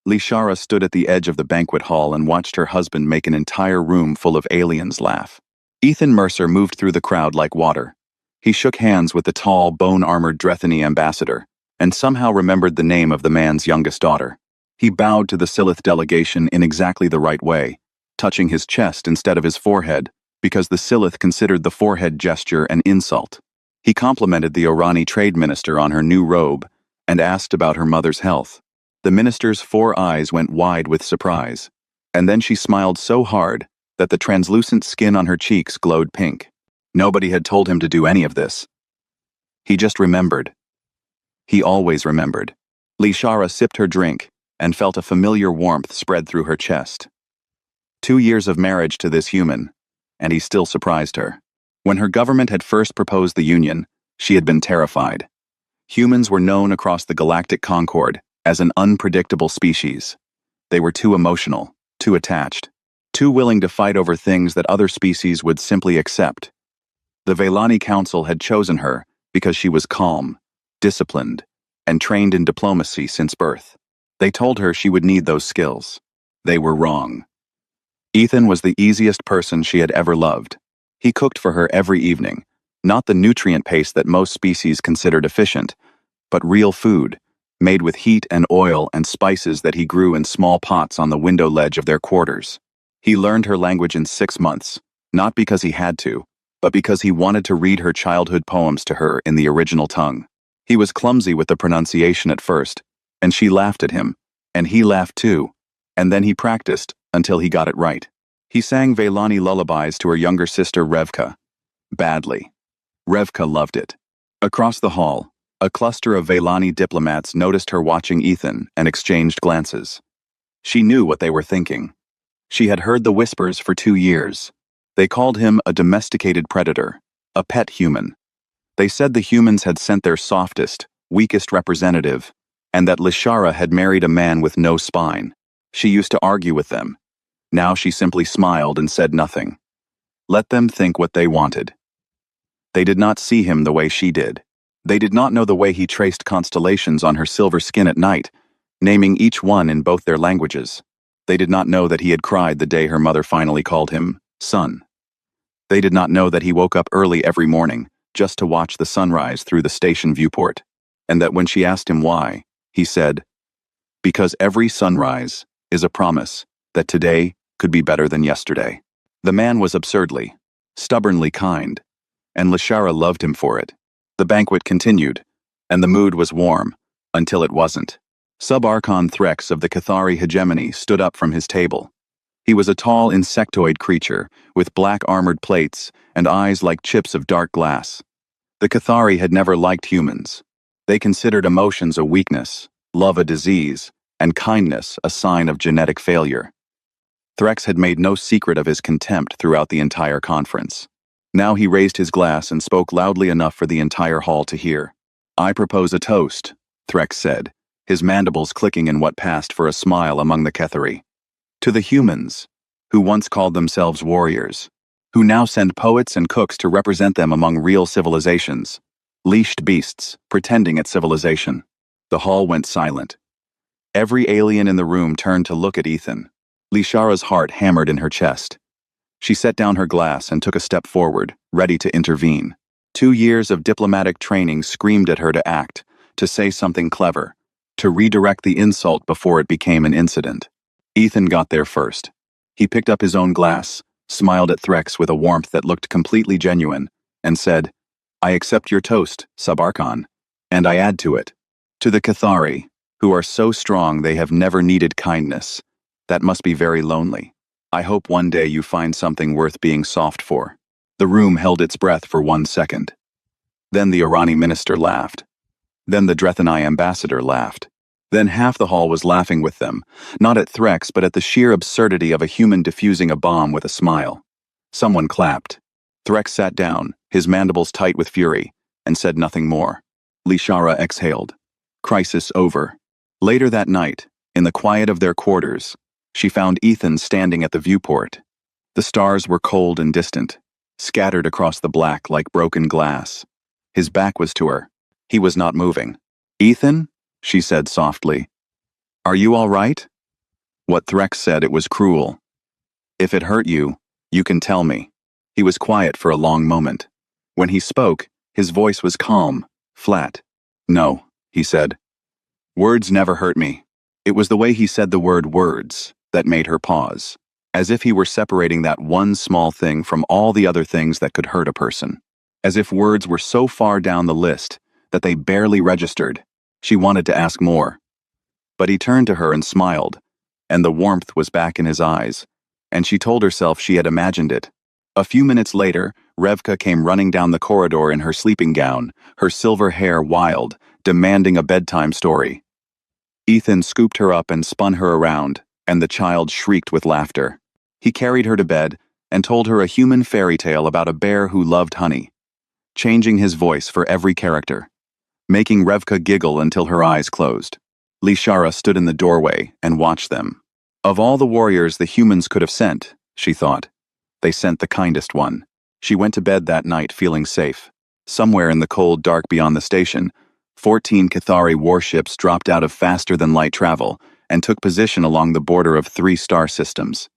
Lishara stood at the edge of the banquet hall and watched her husband make an entire room full of aliens laugh. Ethan Mercer moved through the crowd like water. He shook hands with the tall, bone-armored Drethany ambassador, and somehow remembered the name of the man's youngest daughter. He bowed to the Silith delegation in exactly the right way, touching his chest instead of his forehead, because the Silith considered the forehead gesture an insult. He complimented the Orani trade minister on her new robe, and asked about her mother's health. The minister's 4 eyes went wide with surprise, and then she smiled so hard that the translucent skin on her cheeks glowed pink. Nobody had told him to do any of this. He just remembered. He always remembered. Lishara sipped her drink and felt a familiar warmth spread through her chest. 2 years of marriage to this human, and he still surprised her. When her government had first proposed the union, she had been terrified. Humans were known across the galactic concord as an unpredictable species. They were too emotional, too attached, too willing to fight over things that other species would simply accept. The Velani Council had chosen her because she was calm, disciplined, and trained in diplomacy since birth. They told her she would need those skills. They were wrong. Ethan was the easiest person she had ever loved. He cooked for her every evening, not the nutrient paste that most species considered efficient, but real food, made with heat and oil and spices that he grew in small pots on the window ledge of their quarters. He learned her language in 6 months, not because he had to, but because he wanted to read her childhood poems to her in the original tongue. He was clumsy with the pronunciation at first, and she laughed at him, and he laughed too, and then he practiced until he got it right. He sang Velani lullabies to her younger sister Revka. Badly. Revka loved it. Across the hall, a cluster of Velani diplomats noticed her watching Ethan and exchanged glances. She knew what they were thinking. She had heard the whispers for 2 years. They called him a domesticated predator, a pet human. They said the humans had sent their softest, weakest representative, and that Lishara had married a man with no spine. She used to argue with them. Now she simply smiled and said nothing. Let them think what they wanted. They did not see him the way she did. They did not know the way he traced constellations on her silver skin at night, naming each one in both their languages. They did not know that he had cried the day her mother finally called him son. They did not know that he woke up early every morning just to watch the sunrise through the station viewport, and that when she asked him why, he said, "Because every sunrise is a promise that today could be better than yesterday." The man was absurdly, stubbornly kind, and Lishara loved him for it. The banquet continued, and the mood was warm, until it wasn't. Sub-Archon Threx of the Cathari hegemony stood up from his table. He was a tall insectoid creature, with black armored plates and eyes like chips of dark glass. The Cathari had never liked humans. They considered emotions a weakness, love a disease, and kindness a sign of genetic failure. Threx had made no secret of his contempt throughout the entire conference. Now he raised his glass and spoke loudly enough for the entire hall to hear. "I propose a toast," Threx said, his mandibles clicking in what passed for a smile among the Cathari. "To the humans, who once called themselves warriors, who now send poets and cooks to represent them among real civilizations, leashed beasts, pretending at civilization." The hall went silent. Every alien in the room turned to look at Ethan. Lishara's heart hammered in her chest. She set down her glass and took a step forward, ready to intervene. 2 years of diplomatic training screamed at her to act, to say something clever, to redirect the insult before it became an incident. Ethan got there first. He picked up his own glass, smiled at Threx with a warmth that looked completely genuine, and said, "I accept your toast, Sub-Archon, and I add to it. To the Cathari, who are so strong they have never needed kindness. That must be very lonely. I hope one day you find something worth being soft for." The room held its breath for 1 second. Then the Orani minister laughed. Then the Drethani ambassador laughed. Then half the hall was laughing with them, not at Threx but at the sheer absurdity of a human defusing a bomb with a smile. Someone clapped. Threx sat down, his mandibles tight with fury, and said nothing more. Lishara exhaled. Crisis over. Later that night, in the quiet of their quarters, she found Ethan standing at the viewport. The stars were cold and distant, scattered across the black like broken glass. His back was to her. He was not moving. "Ethan?" she said softly. "Are you all right?" What Threx said, it was cruel. If it hurt you, you can tell me. He was quiet for a long moment. When he spoke, his voice was calm, flat. No, he said. Words never hurt me. It was the way he said the word words that made her pause, as if he were separating that one small thing from all the other things that could hurt a person. As if words were so far down the list that they barely registered. She wanted to ask more. But he turned to her and smiled, and the warmth was back in his eyes, and she told herself she had imagined it. A few minutes later, Revka came running down the corridor in her sleeping gown, her silver hair wild, demanding a bedtime story. Ethan scooped her up and spun her around, and the child shrieked with laughter. He carried her to bed and told her a human fairy tale about a bear who loved honey, changing his voice for every character, making Revka giggle until her eyes closed. Lishara stood in the doorway and watched them. Of all the warriors the humans could have sent, she thought, they sent the kindest one. She went to bed that night feeling safe. Somewhere in the cold dark beyond the station, 14 Cathari warships dropped out of faster-than-light travel and took position along the border of 3 star systems.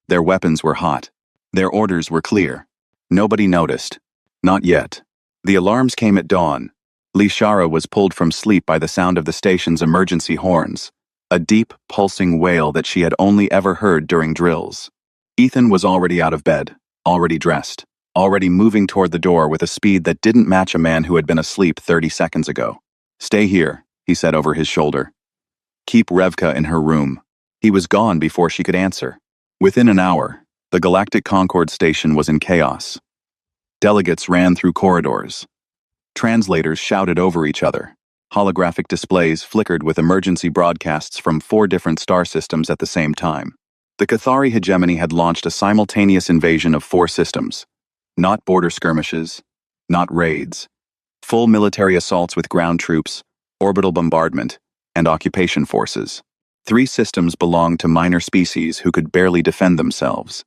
Their weapons were hot. Their orders were clear. Nobody noticed. Not yet. The alarms came at dawn. Lishara was pulled from sleep by the sound of the station's emergency horns, a deep, pulsing wail that she had only ever heard during drills. Ethan was already out of bed, already dressed, already moving toward the door with a speed that didn't match a man who had been asleep 30 seconds ago. Stay here, he said over his shoulder. Keep Revka in her room. He was gone before she could answer. Within an hour, the Galactic Concord station was in chaos. Delegates ran through corridors. Translators shouted over each other. Holographic displays flickered with emergency broadcasts from 4 different star systems at the same time. The Cathari hegemony had launched a simultaneous invasion of 4 systems. Not border skirmishes, not raids. Full military assaults with ground troops, orbital bombardment, and occupation forces. 3 systems belonged to minor species who could barely defend themselves.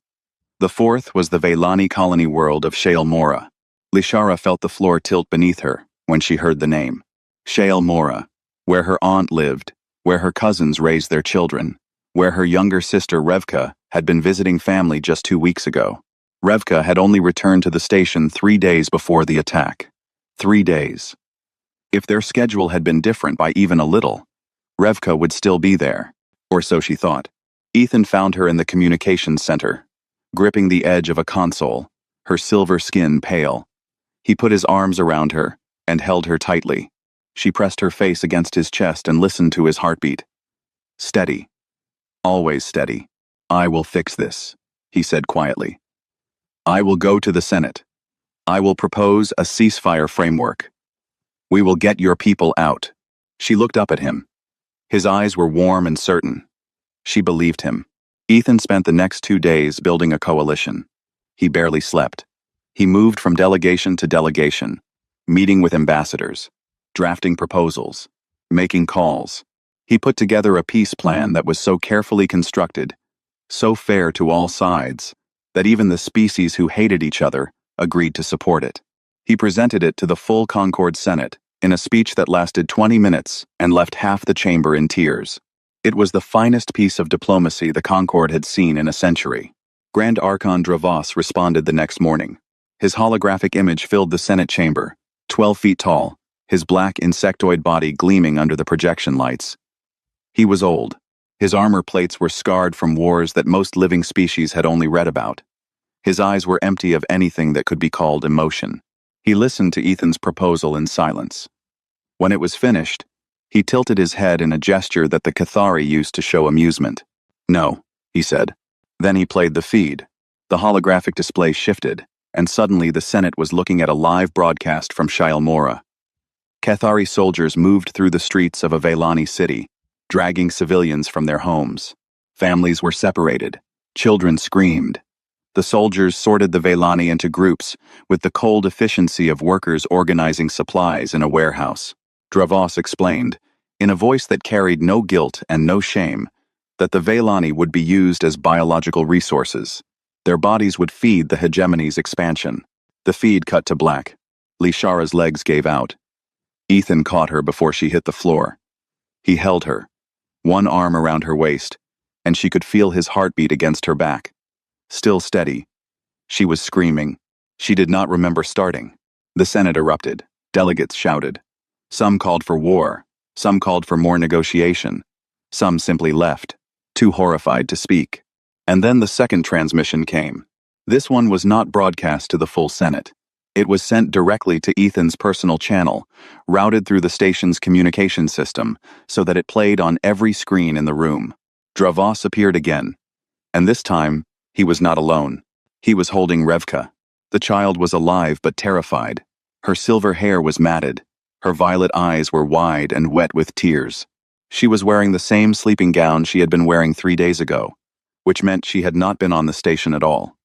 The 4th was the Veilani colony world of Shale Mora. Lishara felt the floor tilt beneath her when she heard the name. Shale Mora, where her aunt lived, where her cousins raised their children, where her younger sister Revka had been visiting family just 2 weeks ago. Revka had only returned to the station 3 days before the attack. 3 days. If their schedule had been different by even a little, Revka would still be there, or so she thought. Ethan found her in the communications center, gripping the edge of a console, her silver skin pale. He put his arms around her and held her tightly. She pressed her face against his chest and listened to his heartbeat. Steady. Always steady. I will fix this, he said quietly. I will go to the Senate. I will propose a ceasefire framework. We will get your people out. She looked up at him. His eyes were warm and certain. She believed him. Ethan spent the next 2 days building a coalition. He barely slept. He moved from delegation to delegation, meeting with ambassadors, drafting proposals, making calls. He put together a peace plan that was so carefully constructed, so fair to all sides, that even the species who hated each other agreed to support it. He presented it to the full Concord Senate in a speech that lasted 20 minutes and left half the chamber in tears. It was the finest piece of diplomacy the Concord had seen in a century. Grand Archon Dravos responded the next morning. His holographic image filled the Senate chamber, 12 feet tall, his black insectoid body gleaming under the projection lights. He was old. His armor plates were scarred from wars that most living species had only read about. His eyes were empty of anything that could be called emotion. He listened to Ethan's proposal in silence. When it was finished, he tilted his head in a gesture that the Cathari used to show amusement. No, he said. Then he played the feed. The holographic display shifted, and suddenly the Senate was looking at a live broadcast from Shale Mora. Cathari soldiers moved through the streets of a Veilani city, dragging civilians from their homes. Families were separated. Children screamed. The soldiers sorted the Veilani into groups, with the cold efficiency of workers organizing supplies in a warehouse. Dravos explained, in a voice that carried no guilt and no shame, that the Veilani would be used as biological resources. Their bodies would feed the hegemony's expansion. The feed cut to black. Lishara's legs gave out. Ethan caught her before she hit the floor. He held her, one arm around her waist, and she could feel his heartbeat against her back. Still steady. She was screaming. She did not remember starting. The Senate erupted. Delegates shouted. Some called for war. Some called for more negotiation. Some simply left, too horrified to speak. And then the second transmission came. This one was not broadcast to the full Senate. It was sent directly to Ethan's personal channel, routed through the station's communication system, so that it played on every screen in the room. Dravos appeared again. And this time, he was not alone. He was holding Revka. The child was alive but terrified. Her silver hair was matted. Her violet eyes were wide and wet with tears. She was wearing the same sleeping gown she had been wearing 3 days ago, which meant she had not been on the station at all.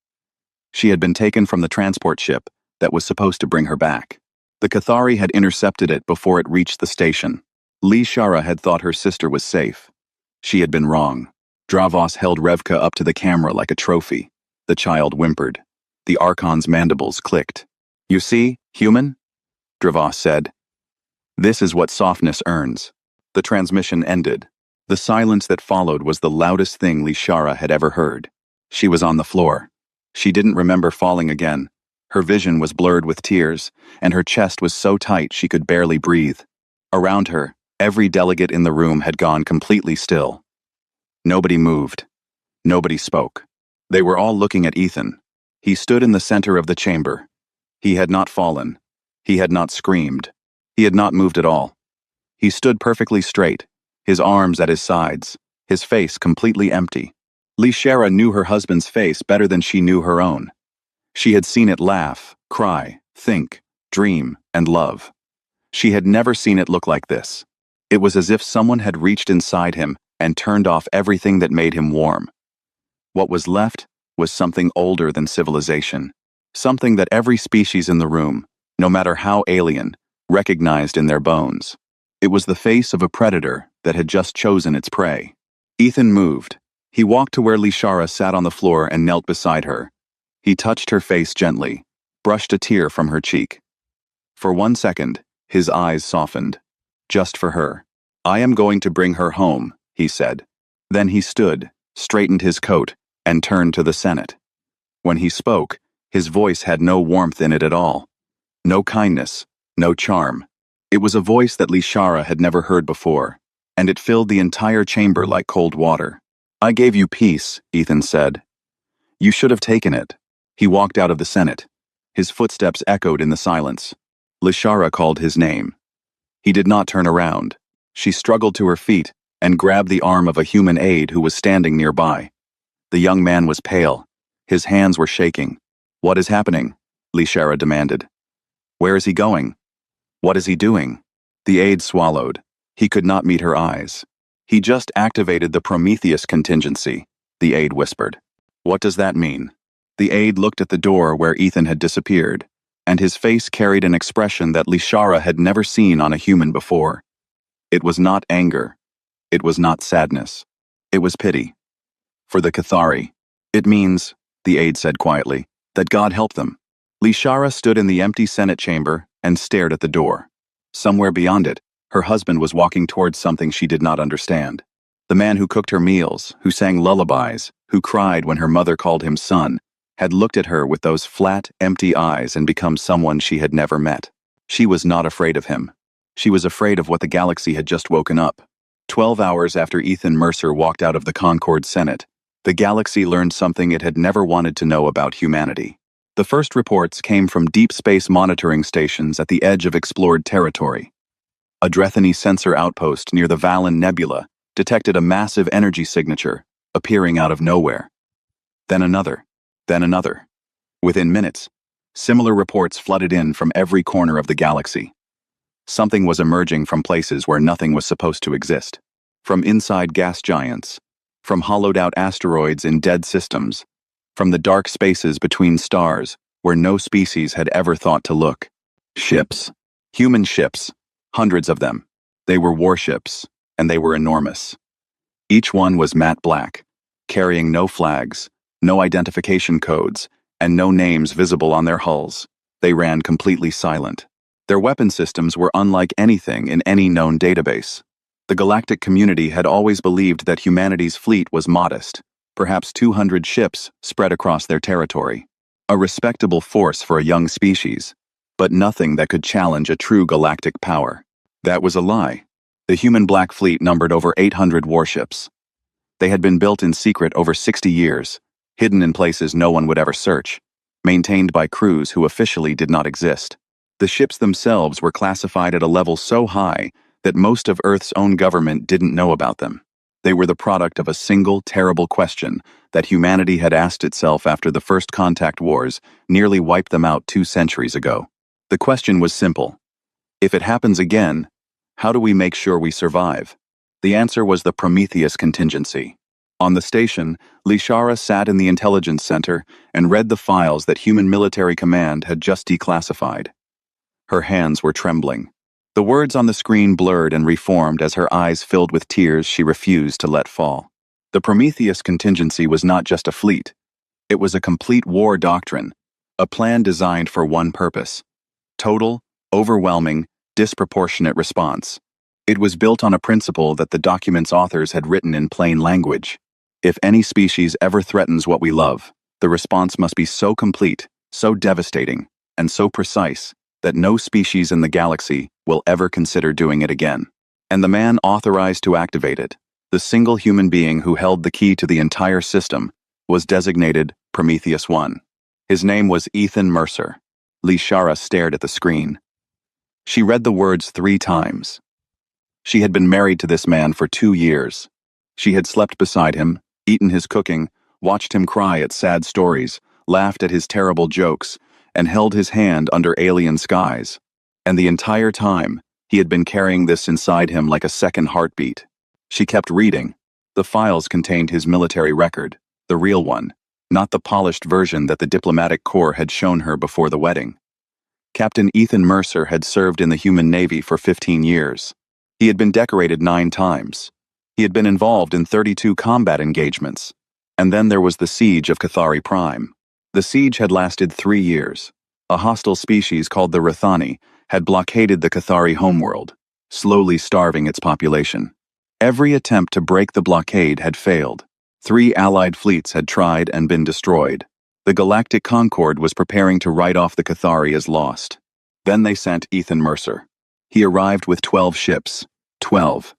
She had been taken from the transport ship that was supposed to bring her back. The Cathari had intercepted it before it reached the station. Lishara had thought her sister was safe. She had been wrong. Dravos held Revka up to the camera like a trophy. The child whimpered. The Archon's mandibles clicked. "You see, human?" Dravos said. "This is what softness earns." The transmission ended. The silence that followed was the loudest thing Lishara had ever heard. She was on the floor. She didn't remember falling again. Her vision was blurred with tears, and her chest was so tight she could barely breathe. Around her, every delegate in the room had gone completely still. Nobody moved. Nobody spoke. They were all looking at Ethan. He stood in the center of the chamber. He had not fallen. He had not screamed. He had not moved at all. He stood perfectly straight, his arms at his sides, his face completely empty. Lishara knew her husband's face better than she knew her own. She had seen it laugh, cry, think, dream, and love. She had never seen it look like this. It was as if someone had reached inside him and turned off everything that made him warm. What was left was something older than civilization, something that every species in the room, no matter how alien, recognized in their bones. It was the face of a predator that had just chosen its prey. Ethan moved. He walked to where Lishara sat on the floor and knelt beside her. He touched her face gently, brushed a tear from her cheek. For 1 second, his eyes softened. Just for her. "I am going to bring her home," he said. Then he stood, straightened his coat, and turned to the Senate. When he spoke, his voice had no warmth in it at all. No kindness, no charm. It was a voice that Lishara had never heard before, and it filled the entire chamber like cold water. "I gave you peace," Ethan said. "You should have taken it." He walked out of the Senate. His footsteps echoed in the silence. Lishara called his name. He did not turn around. She struggled to her feet and grabbed the arm of a human aide who was standing nearby. The young man was pale. His hands were shaking. "What is happening?" Lishara demanded. "Where is he going? What is he doing?" The aide swallowed. He could not meet her eyes. "He just activated the Prometheus contingency," the aide whispered. "What does that mean?" The aide looked at the door where Ethan had disappeared, and his face carried an expression that Lishara had never seen on a human before. It was not anger. It was not sadness. It was pity. "For the Cathari. It means," the aide said quietly, "that God helped them." Lishara stood in the empty Senate chamber and stared at the door. Somewhere beyond it, her husband was walking towards something she did not understand. The man who cooked her meals, who sang lullabies, who cried when her mother called him son, had looked at her with those flat, empty eyes and become someone she had never met. She was not afraid of him. She was afraid of what the galaxy had just woken up. 12 hours after Ethan Mercer walked out of the Concord Senate, the galaxy learned something it had never wanted to know about humanity. The first reports came from deep space monitoring stations at the edge of explored territory. A Drethany sensor outpost near the Valen Nebula detected a massive energy signature appearing out of nowhere. Then another. Then another. Within minutes, similar reports flooded in from every corner of the galaxy. Something was emerging from places where nothing was supposed to exist. From inside gas giants. From hollowed-out asteroids in dead systems. From the dark spaces between stars where no species had ever thought to look. Ships. Human ships. Hundreds of them. They were warships, and they were enormous. Each one was matte black, carrying no flags, no identification codes, and no names visible on their hulls. They ran completely silent. Their weapon systems were unlike anything in any known database. The galactic community had always believed that humanity's fleet was modest, perhaps 200 ships spread across their territory. A respectable force for a young species, but nothing that could challenge a true galactic power. That was a lie. The human Black Fleet numbered over 800 warships. They had been built in secret over 60 years, hidden in places no one would ever search, maintained by crews who officially did not exist. The ships themselves were classified at a level so high that most of Earth's own government didn't know about them. They were the product of a single, terrible question that humanity had asked itself after the first contact wars nearly wiped them out 2 centuries ago. The question was simple. If it happens again, how do we make sure we survive? The answer was the Prometheus contingency. On the station, Lishara sat in the intelligence center and read the files that Human Military Command had just declassified. Her hands were trembling. The words on the screen blurred and reformed as her eyes filled with tears she refused to let fall. The Prometheus contingency was not just a fleet. It was a complete war doctrine, a plan designed for one purpose: total, overwhelming, disproportionate response. It was built on a principle that the document's authors had written in plain language. If any species ever threatens what we love, the response must be so complete, so devastating, and so precise that no species in the galaxy will ever consider doing it again. And the man authorized to activate it, the single human being who held the key to the entire system, was designated Prometheus 1. His name was Ethan Mercer. Lishara stared at the screen. She read the words 3 times. She had been married to this man for 2 years. She had slept beside him, eaten his cooking, watched him cry at sad stories, laughed at his terrible jokes, and held his hand under alien skies. And the entire time, he had been carrying this inside him like a second heartbeat. She kept reading. The files contained his military record, the real one, not the polished version that the diplomatic corps had shown her before the wedding. Captain Ethan Mercer had served in the human navy for 15 years. He had been decorated 9 times. He had been involved in 32 combat engagements. And then there was the siege of Cathari Prime. The siege had lasted 3 years. A hostile species called the Rathani had blockaded the Cathari homeworld, slowly starving its population. Every attempt to break the blockade had failed. 3 allied fleets had tried and been destroyed. The Galactic Concord was preparing to write off the Cathari as lost. Then they sent Ethan Mercer. He arrived with 12 ships. 12.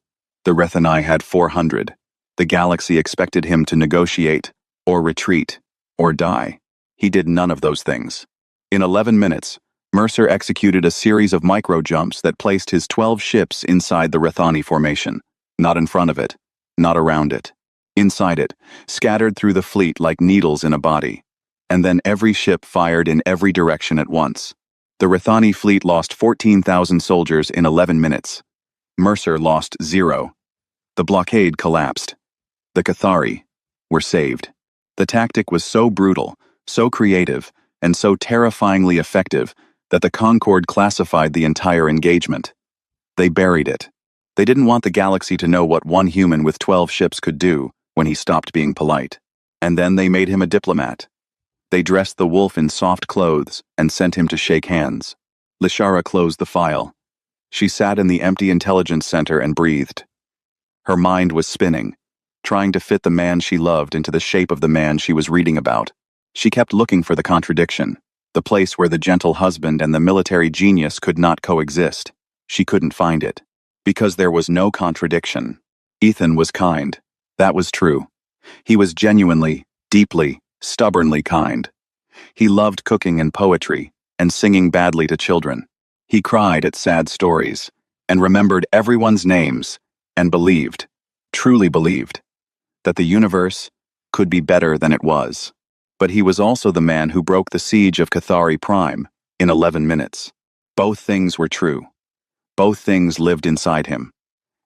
The Rathani had 400. The galaxy expected him to negotiate, or retreat, or die. He did none of those things. In 11 minutes, Mercer executed a series of micro-jumps that placed his 12 ships inside the Rathani formation. Not in front of it, not around it. Inside it, scattered through the fleet like needles in a body. And then every ship fired in every direction at once. The Rathani fleet lost 14,000 soldiers in 11 minutes. Mercer lost 0. The blockade collapsed. The Cathari were saved. The tactic was so brutal, so creative, and so terrifyingly effective that the Concord classified the entire engagement. They buried it. They didn't want the galaxy to know what one human with 12 ships could do when he stopped being polite. And then they made him a diplomat. They dressed the wolf in soft clothes and sent him to shake hands. Lishara closed the file. She sat in the empty intelligence center and breathed. Her mind was spinning, trying to fit the man she loved into the shape of the man she was reading about. She kept looking for the contradiction, the place where the gentle husband and the military genius could not coexist. She couldn't find it, because there was no contradiction. Ethan was kind. That was true. He was genuinely, deeply, stubbornly kind. He loved cooking and poetry, and singing badly to children. He cried at sad stories, and remembered everyone's names, and believed, truly believed, that the universe could be better than it was. But he was also the man who broke the siege of Cathari Prime in 11 minutes. Both things were true. Both things lived inside him.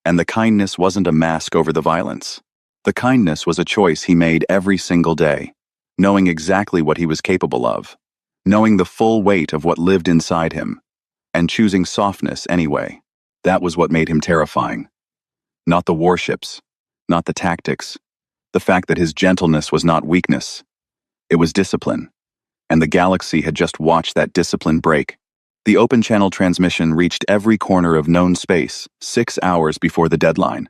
And the kindness wasn't a mask over the violence. The kindness was a choice he made every single day, knowing exactly what he was capable of, knowing the full weight of what lived inside him, and choosing softness anyway. That was what made him terrifying. Not the warships, not the tactics, the fact that his gentleness was not weakness. It was discipline, and the galaxy had just watched that discipline break. The open-channel transmission reached every corner of known space 6 hours before the deadline.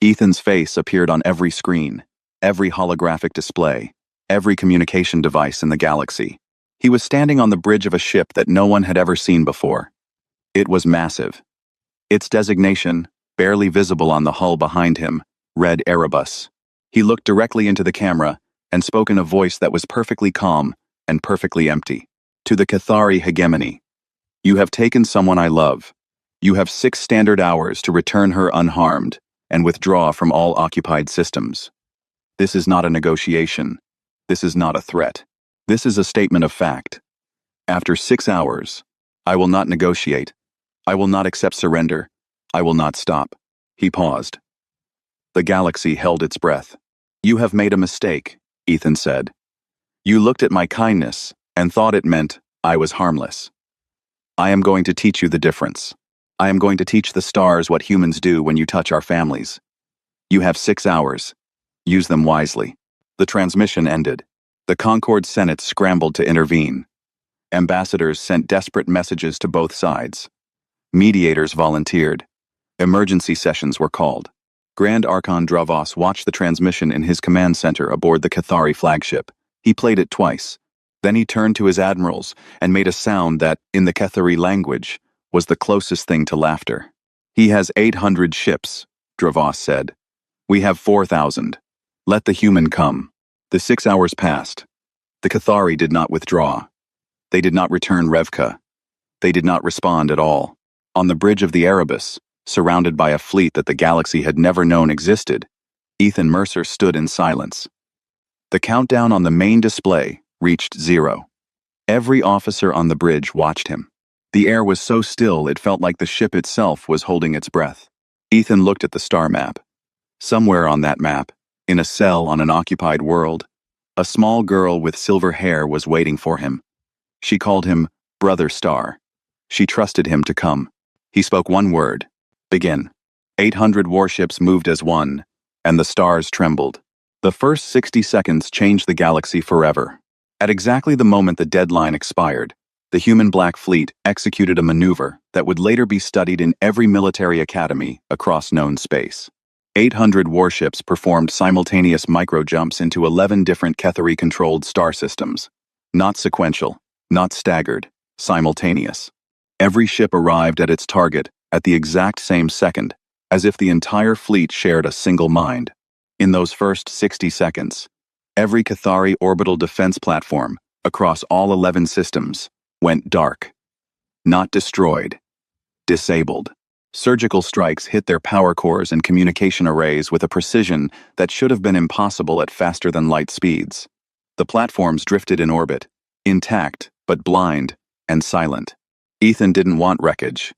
Ethan's face appeared on every screen, every holographic display, every communication device in the galaxy. He was standing on the bridge of a ship that no one had ever seen before. It was massive. Its designation, barely visible on the hull behind him, read Erebus. He looked directly into the camera and spoke in a voice that was perfectly calm and perfectly empty. To the Cathari hegemony. You have taken someone I love. You have 6 standard hours to return her unharmed and withdraw from all occupied systems. This is not a negotiation. This is not a threat. This is a statement of fact. After 6 hours, I will not negotiate. I will not accept surrender. I will not stop. He paused. The galaxy held its breath. You have made a mistake, Ethan said. You looked at my kindness and thought it meant I was harmless. I am going to teach you the difference. I am going to teach the stars what humans do when you touch our families. You have 6 hours. Use them wisely. The transmission ended. The Concord Senate scrambled to intervene. Ambassadors sent desperate messages to both sides. Mediators volunteered. Emergency sessions were called. Grand Archon Dravos watched the transmission in his command center aboard the Cathari flagship. He played it twice. Then he turned to his admirals and made a sound that, in the Cathari language, was the closest thing to laughter. He has 800 ships, Dravos said. We have 4,000. Let the human come. The 6 hours passed. The Cathari did not withdraw. They did not return Revka. They did not respond at all. On the bridge of the Erebus, surrounded by a fleet that the galaxy had never known existed, Ethan Mercer stood in silence. The countdown on the main display reached 0. Every officer on the bridge watched him. The air was so still it felt like the ship itself was holding its breath. Ethan looked at the star map. Somewhere on that map, in a cell on an occupied world, a small girl with silver hair was waiting for him. She called him Brother Star. She trusted him to come. He spoke one word. Begin. 800 warships moved as one, and the stars trembled. The first 60 seconds changed the galaxy forever. At exactly the moment the deadline expired, the human Black Fleet executed a maneuver that would later be studied in every military academy across known space. 800 warships performed simultaneous micro-jumps into 11 different Cathari-controlled star systems. Not sequential, not staggered, simultaneous. Every ship arrived at its target at the exact same second, as if the entire fleet shared a single mind. In those first 60 seconds, every Cathari orbital defense platform, across all 11 systems, went dark. Not destroyed. Disabled. Surgical strikes hit their power cores and communication arrays with a precision that should have been impossible at faster-than-light speeds. The platforms drifted in orbit, intact, but blind and silent. Ethan didn't want wreckage.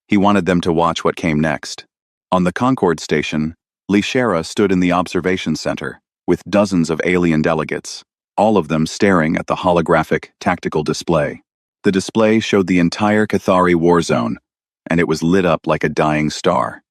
He wanted them to watch what came next. On the Concord station, Lishera stood in the observation center, with dozens of alien delegates, all of them staring at the holographic, tactical display. The display showed the entire Cathari war zone, and it was lit up like a dying star.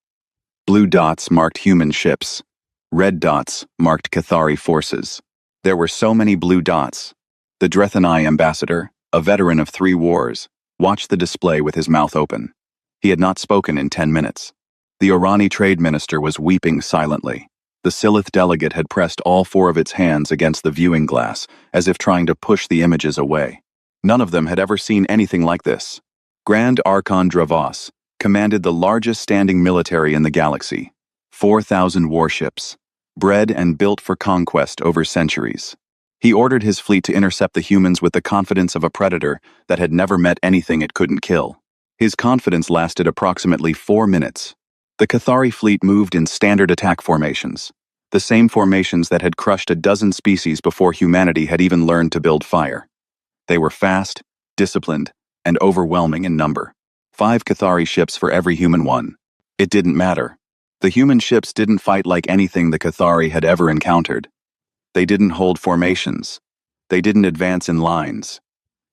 Blue dots marked human ships. Red dots marked Cathari forces. There were so many blue dots. The Drethani ambassador, a veteran of 3 wars, watched the display with his mouth open. He had not spoken in 10 minutes. The Orani trade minister was weeping silently. The Silith delegate had pressed all 4 of its hands against the viewing glass, as if trying to push the images away. None of them had ever seen anything like this. Grand Archon Dravos commanded the largest standing military in the galaxy. 4,000 warships, bred and built for conquest over centuries. He ordered his fleet to intercept the humans with the confidence of a predator that had never met anything it couldn't kill. His confidence lasted approximately 4 minutes. The Cathari fleet moved in standard attack formations, the same formations that had crushed a dozen species before humanity had even learned to build fire. They were fast, disciplined, and overwhelming in number. 5 Cathari ships for every human one. It didn't matter. The human ships didn't fight like anything the Cathari had ever encountered. They didn't hold formations. They didn't advance in lines.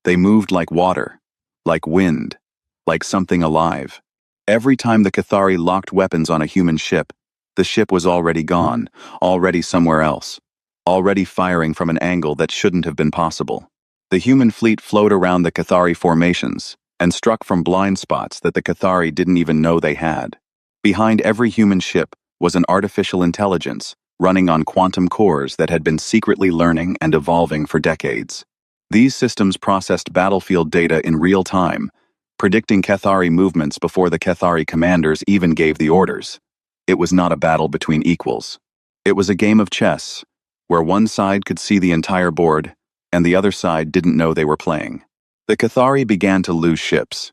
They moved like water, like wind, like something alive. Every time the Cathari locked weapons on a human ship, the ship was already gone, already somewhere else, already firing from an angle that shouldn't have been possible. The human fleet flowed around the Cathari formations, and struck from blind spots that the Cathari didn't even know they had. Behind every human ship was an artificial intelligence running on quantum cores that had been secretly learning and evolving for decades. These systems processed battlefield data in real time, predicting Cathari movements before the Cathari commanders even gave the orders. It was not a battle between equals. It was a game of chess, where one side could see the entire board, and the other side didn't know they were playing. The Cathari began to lose ships.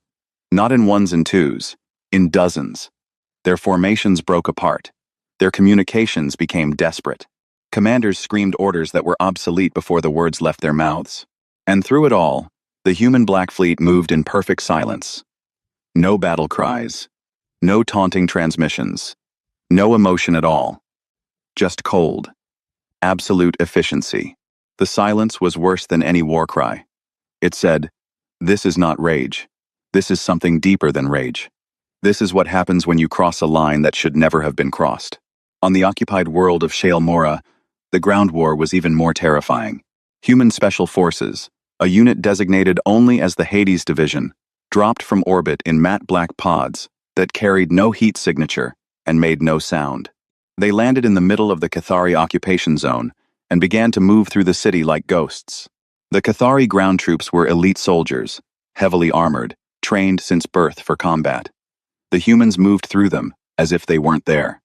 Not in ones and twos, in dozens. Their formations broke apart. Their communications became desperate. Commanders screamed orders that were obsolete before the words left their mouths. And through it all, the human Black Fleet moved in perfect silence. No battle cries. No taunting transmissions. No emotion at all. Just cold. Absolute efficiency. The silence was worse than any war cry. It said, "This is not rage. This is something deeper than rage. This is what happens when you cross a line that should never have been crossed." On the occupied world of Shale Mora, the ground war was even more terrifying. Human Special Forces, a unit designated only as the Hades Division, dropped from orbit in matte black pods that carried no heat signature and made no sound. They landed in the middle of the Cathari occupation zone and began to move through the city like ghosts. The Cathari ground troops were elite soldiers, heavily armored, trained since birth for combat. The humans moved through them as if they weren't there.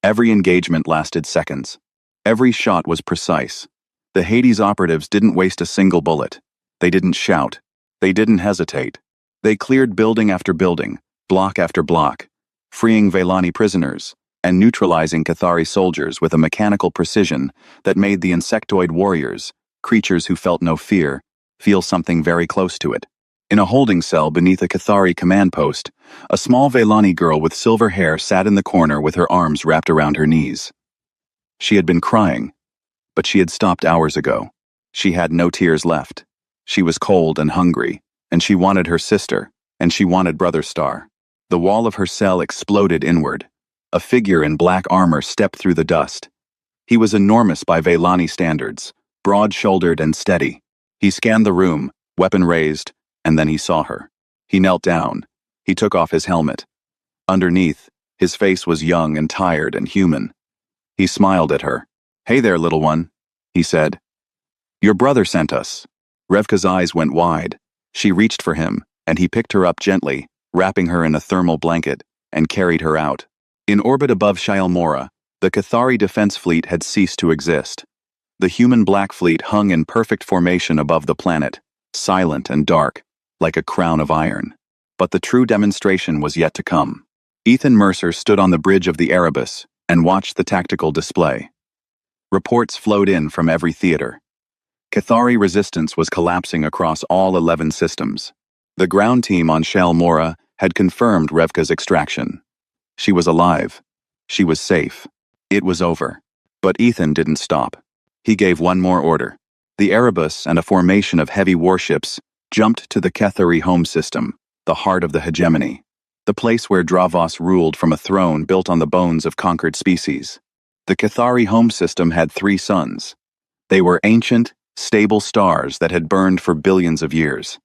Every engagement lasted seconds. Every shot was precise. The Hades operatives didn't waste a single bullet. They didn't shout. They didn't hesitate. They cleared building after building, block after block, freeing Velani prisoners and neutralizing Cathari soldiers with a mechanical precision that made the insectoid warriors, creatures who felt no fear, feel something very close to it. In a holding cell beneath a Cathari command post, a small Velani girl with silver hair sat in the corner with her arms wrapped around her knees. She had been crying, but she had stopped hours ago. She had no tears left. She was cold and hungry, and she wanted her sister, and she wanted Brother Star. The wall of her cell exploded inward. A figure in black armor stepped through the dust. He was enormous by Velani standards, broad-shouldered and steady. He scanned the room, weapon raised, and then he saw her. He knelt down. He took off his helmet. Underneath, his face was young and tired and human. He smiled at her. "Hey there, little one," he said. "Your brother sent us." Revka's eyes went wide. She reached for him, and he picked her up gently, wrapping her in a thermal blanket, and carried her out. In orbit above Shale Mora, the Cathari defense fleet had ceased to exist. The human Black Fleet hung in perfect formation above the planet, silent and dark, like a crown of iron. But the true demonstration was yet to come. Ethan Mercer stood on the bridge of the Erebus and watched the tactical display. Reports flowed in from every theater. Cathari resistance was collapsing across all 11 systems. The ground team on Shale Mora had confirmed Revka's extraction. She was alive. She was safe. It was over. But Ethan didn't stop. He gave one more order. The Erebus and a formation of heavy warships jumped to the Cathari home system, the heart of the hegemony, the place where Dravos ruled from a throne built on the bones of conquered species. The Cathari home system had 3 suns. They were ancient, stable stars that had burned for billions of years.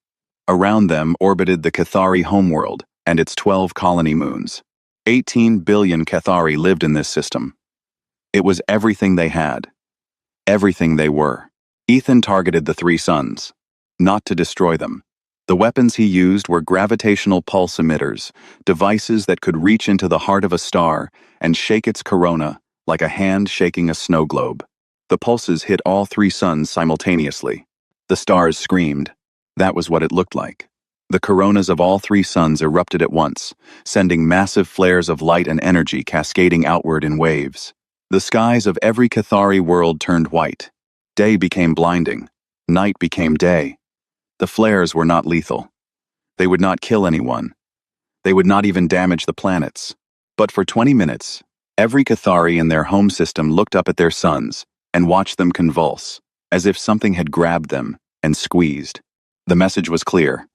Around them orbited the Cathari homeworld and its 12 colony moons. 18 billion Cathari lived in this system. It was everything they had, everything they were. Ethan targeted the 3 suns, not to destroy them. The weapons he used were gravitational pulse emitters, devices that could reach into the heart of a star and shake its corona like a hand shaking a snow globe. The pulses hit all 3 suns simultaneously. The stars screamed. That was what it looked like. The coronas of all 3 suns erupted at once, sending massive flares of light and energy cascading outward in waves. The skies of every Cathari world turned white. Day became blinding. Night became day. The flares were not lethal. They would not kill anyone. They would not even damage the planets. But for 20 minutes, every Cathari in their home system looked up at their suns and watched them convulse, as if something had grabbed them and squeezed. The message was clear.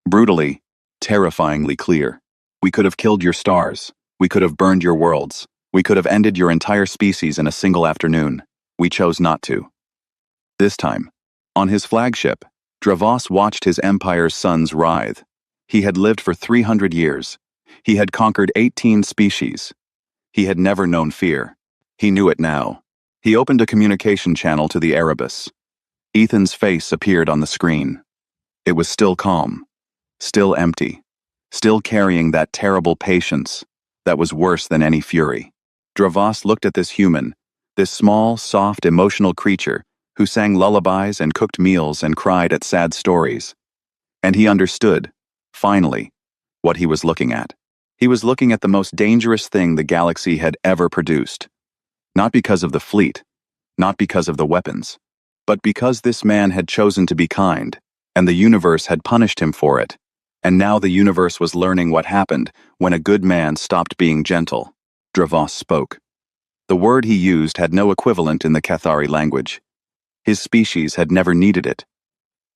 Brutally, terrifyingly clear. We could have killed your stars. We could have burned your worlds. We could have ended your entire species in a single afternoon. We chose not to. This time, on his flagship, Dravos watched his empire's suns writhe. He had lived for 300 years. He had conquered 18 species. He had never known fear. He knew it now. He opened a communication channel to the Erebus. Ethan's face appeared on the screen. It was still calm, still empty, still carrying that terrible patience that was worse than any fury. Dravos looked at this human, this small, soft, emotional creature who sang lullabies and cooked meals and cried at sad stories. And he understood, finally, what he was looking at. He was looking at the most dangerous thing the galaxy had ever produced. Not because of the fleet, not because of the weapons, but because this man had chosen to be kind, and the universe had punished him for it. And now the universe was learning what happened when a good man stopped being gentle. Dravos spoke. The word he used had no equivalent in the Cathari language. His species had never needed it.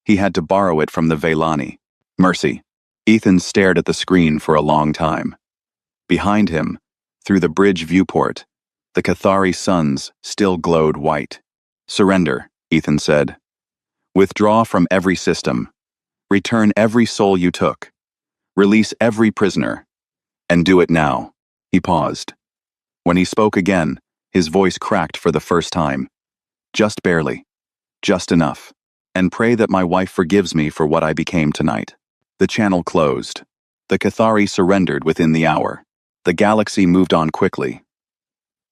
He had to borrow it from the Velani. Mercy. Ethan stared at the screen for a long time. Behind him, through the bridge viewport, the Cathari suns still glowed white. Surrender, Ethan said. Withdraw from every system. Return every soul you took. Release every prisoner. And do it now. He paused. When he spoke again, his voice cracked for the first time. Just barely. Just enough. And pray that my wife forgives me for what I became tonight. The channel closed. The Cathari surrendered within the hour. The galaxy moved on quickly.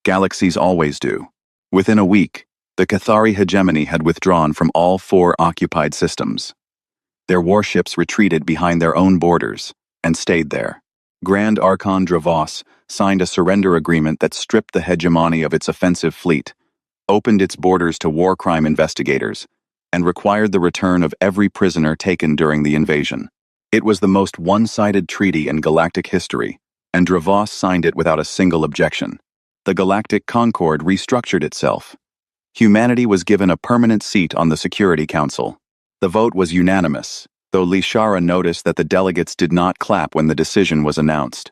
Galaxies always do. Within a week, the Cathari hegemony had withdrawn from all 4 occupied systems. Their warships retreated behind their own borders and stayed there. Grand Archon Dravos signed a surrender agreement that stripped the hegemony of its offensive fleet, opened its borders to war crime investigators, and required the return of every prisoner taken during the invasion. It was the most one-sided treaty in galactic history, and Dravos signed it without a single objection. The Galactic Concord restructured itself. Humanity was given a permanent seat on the Security Council. The vote was unanimous, though Lishara noticed that the delegates did not clap when the decision was announced.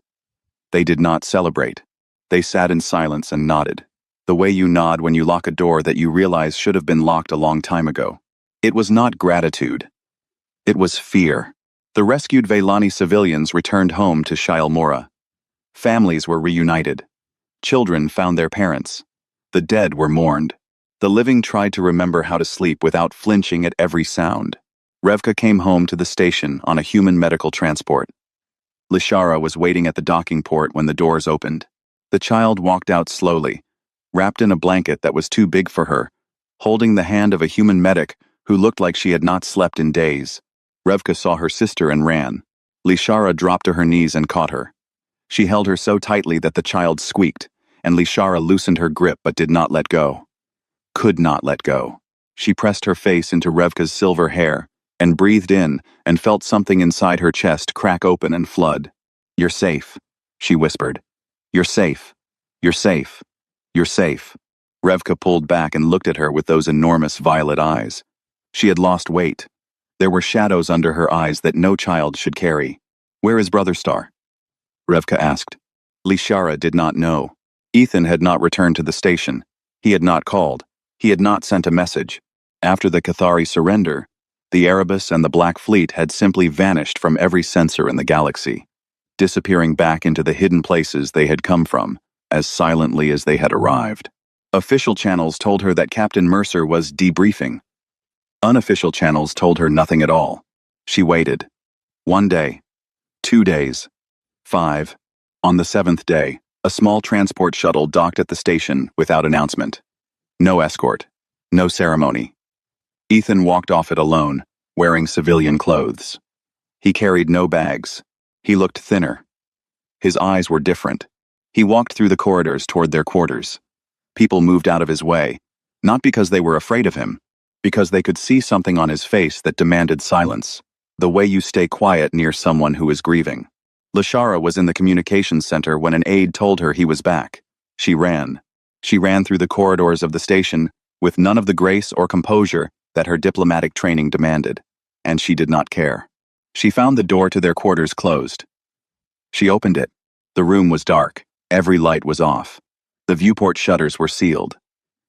They did not celebrate. They sat in silence and nodded, the way you nod when you lock a door that you realize should have been locked a long time ago. It was not gratitude. It was fear. The rescued Velani civilians returned home to Shylmora. Families were reunited. Children found their parents. The dead were mourned. The living tried to remember how to sleep without flinching at every sound. Revka came home to the station on a human medical transport. Lishara was waiting at the docking port when the doors opened. The child walked out slowly, wrapped in a blanket that was too big for her, holding the hand of a human medic who looked like she had not slept in days. Revka saw her sister and ran. Lishara dropped to her knees and caught her. She held her so tightly that the child squeaked, and Lishara loosened her grip but did not let go. Could not let go. She pressed her face into Revka's silver hair and breathed in and felt something inside her chest crack open and flood. "You're safe," she whispered. "You're safe. You're safe. You're safe." Revka pulled back and looked at her with those enormous violet eyes. She had lost weight. There were shadows under her eyes that no child should carry. "Where is Brother Star?" Revka asked. Lishara did not know. Ethan had not returned to the station. He had not called. He had not sent a message. After the Cathari surrender, the Erebus and the Black Fleet had simply vanished from every sensor in the galaxy, disappearing back into the hidden places they had come from, as silently as they had arrived. Official channels told her that Captain Mercer was debriefing. Unofficial channels told her nothing at all. She waited. 1 day. 2 days. 5. On the 7th day, a small transport shuttle docked at the station without announcement. No escort. No ceremony. Ethan walked off it alone, wearing civilian clothes. He carried no bags. He looked thinner. His eyes were different. He walked through the corridors toward their quarters. People moved out of his way, not because they were afraid of him, because they could see something on his face that demanded silence, the way you stay quiet near someone who is grieving. Lishara was in the communications center when an aide told her he was back. She ran. She ran through the corridors of the station with none of the grace or composure that her diplomatic training demanded, and she did not care. She found the door to their quarters closed. She opened it. The room was dark. Every light was off. The viewport shutters were sealed.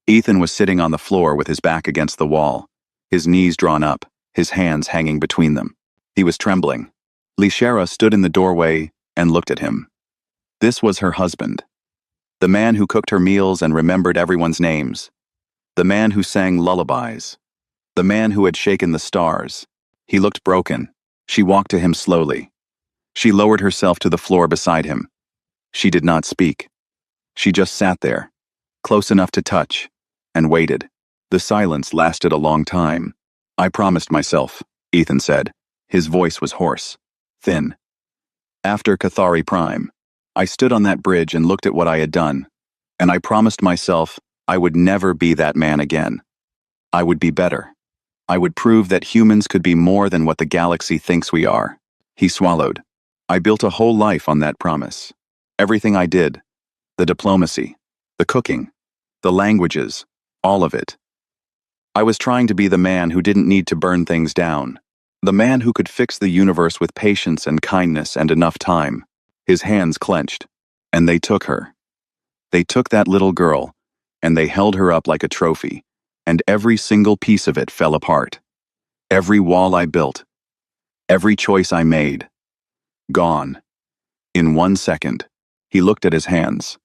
Ethan was sitting on the floor with his back against the wall, his knees drawn up, his hands hanging between them. He was trembling. Lishara stood in the doorway and looked at him. This was her husband. The man who cooked her meals and remembered everyone's names. The man who sang lullabies. The man who had shaken the stars. He looked broken. She walked to him slowly. She lowered herself to the floor beside him. She did not speak. She just sat there, close enough to touch, and waited. The silence lasted a long time. I promised myself, Ethan said. His voice was hoarse, thin. After Cathari Prime, I stood on that bridge and looked at what I had done, and I promised myself I would never be that man again. I would be better. I would prove that humans could be more than what the galaxy thinks we are. He swallowed. I built a whole life on that promise. Everything I did, the diplomacy, the cooking, the languages, all of it. I was trying to be the man who didn't need to burn things down, the man who could fix the universe with patience and kindness and enough time. His hands clenched, and they took her. They took that little girl, and they held her up like a trophy, and every single piece of it fell apart. Every wall I built, every choice I made, gone. In 1 second, he looked at his hands.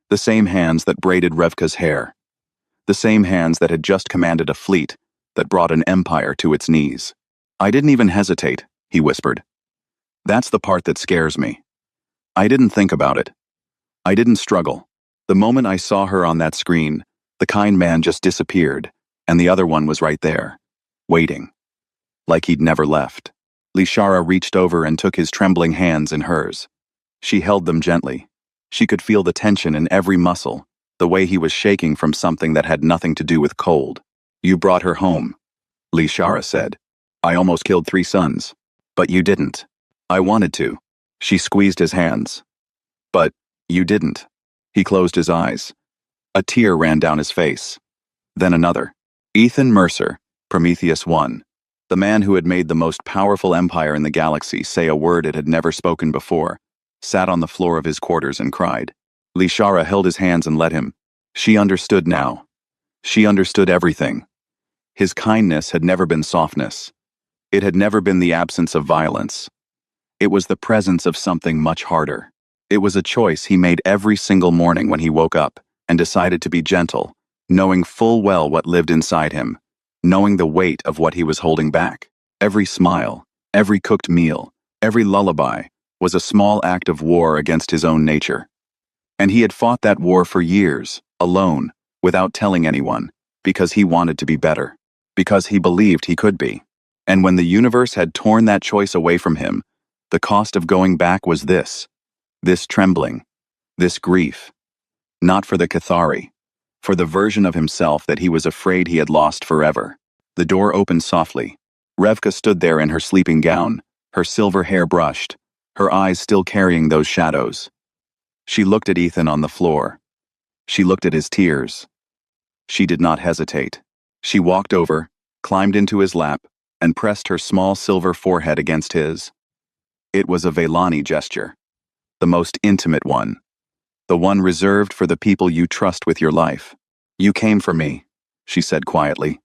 The same hands that braided Revka's hair. The same hands that had just commanded a fleet that brought an empire to its knees. I didn't even hesitate, he whispered. That's the part that scares me. I didn't think about it. I didn't struggle. The moment I saw her on that screen, the kind man just disappeared, and the other one was right there, waiting, like he'd never left. Lishara reached over and took his trembling hands in hers. She held them gently. She could feel the tension in every muscle, the way he was shaking from something that had nothing to do with cold. You brought her home, Lishara said. I almost killed 3 sons, but you didn't. I wanted to. She squeezed his hands. But you didn't. He closed his eyes. A tear ran down his face. Then another. Ethan Mercer, Prometheus 1, the man who had made the most powerful empire in the galaxy say a word it had never spoken before, sat on the floor of his quarters and cried. Lishara held his hands and let him. She understood now. She understood everything. His kindness had never been softness. It had never been the absence of violence. It was the presence of something much harder. It was a choice he made every single morning when he woke up and decided to be gentle, knowing full well what lived inside him, knowing the weight of what he was holding back. Every smile, every cooked meal, every lullaby was a small act of war against his own nature. And he had fought that war for years, alone, without telling anyone, because he wanted to be better, because he believed he could be. And when the universe had torn that choice away from him, the cost of going back was this trembling, this grief. Not for the Cathari, for the version of himself that he was afraid he had lost forever. The door opened softly. Revka stood there in her sleeping gown, her silver hair brushed, her eyes still carrying those shadows. She looked at Ethan on the floor. She looked at his tears. She did not hesitate. She walked over, climbed into his lap, and pressed her small silver forehead against his. It was a Velani gesture, the most intimate one, the one reserved for the people you trust with your life. You came for me, she said quietly.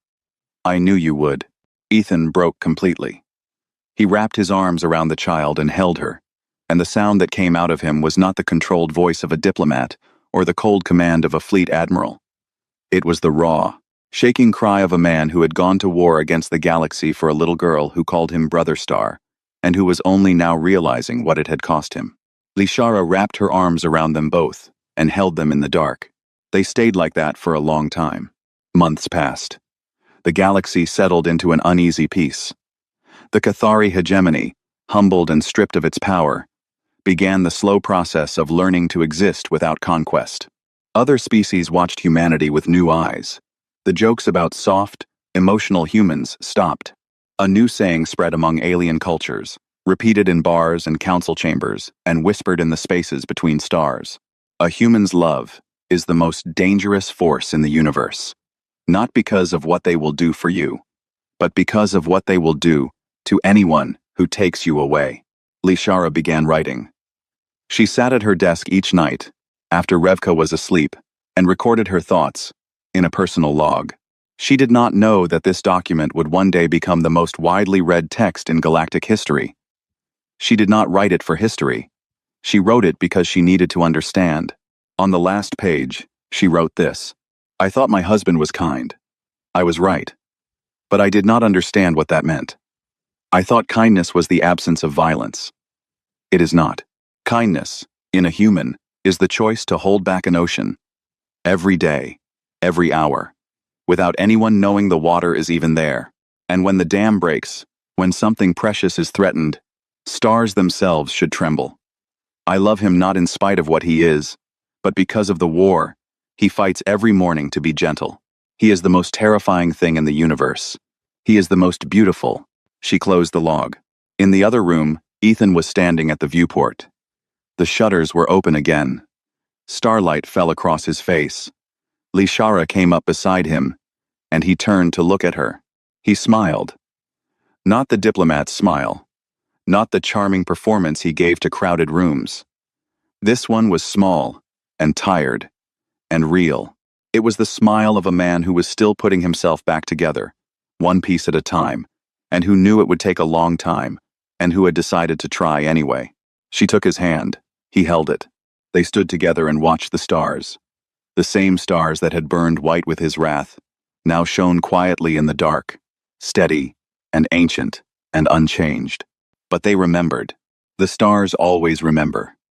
I knew you would. Ethan broke completely. He wrapped his arms around the child and held her, and the sound that came out of him was not the controlled voice of a diplomat or the cold command of a fleet admiral. It was the raw, shaking cry of a man who had gone to war against the galaxy for a little girl who called him Brother Star, and who was only now realizing what it had cost him. Lishara wrapped her arms around them both and held them in the dark. They stayed like that for a long time. Months passed. The galaxy settled into an uneasy peace. The Cathari hegemony, humbled and stripped of its power, began the slow process of learning to exist without conquest. Other species watched humanity with new eyes. The jokes about soft, emotional humans stopped. A new saying spread among alien cultures, repeated in bars and council chambers, and whispered in the spaces between stars. A human's love is the most dangerous force in the universe. Not because of what they will do for you, but because of what they will do to anyone who takes you away. Lishara began writing. She sat at her desk each night, after Revka was asleep, and recorded her thoughts in a personal log. She did not know that this document would one day become the most widely read text in galactic history. She did not write it for history. She wrote it because she needed to understand. On the last page, she wrote this: I thought my husband was kind. I was right. But I did not understand what that meant. I thought kindness was the absence of violence. It is not. Kindness, in a human, is the choice to hold back an ocean. Every day, every hour, without anyone knowing the water is even there. And when the dam breaks, when something precious is threatened, stars themselves should tremble. I love him not in spite of what he is, but because of the war. He fights every morning to be gentle. He is the most terrifying thing in the universe. He is the most beautiful. She closed the log. In the other room, Ethan was standing at the viewport. The shutters were open again. Starlight fell across his face. Lishara came up beside him, and he turned to look at her. He smiled. Not the diplomat's smile. Not the charming performance he gave to crowded rooms. This one was small, and tired, and real. It was the smile of a man who was still putting himself back together, one piece at a time, and who knew it would take a long time, and who had decided to try anyway. She took his hand. He held it. They stood together and watched the stars. The same stars that had burned white with his wrath, now shone quietly in the dark, steady and ancient and unchanged. But they remembered. The stars always remember.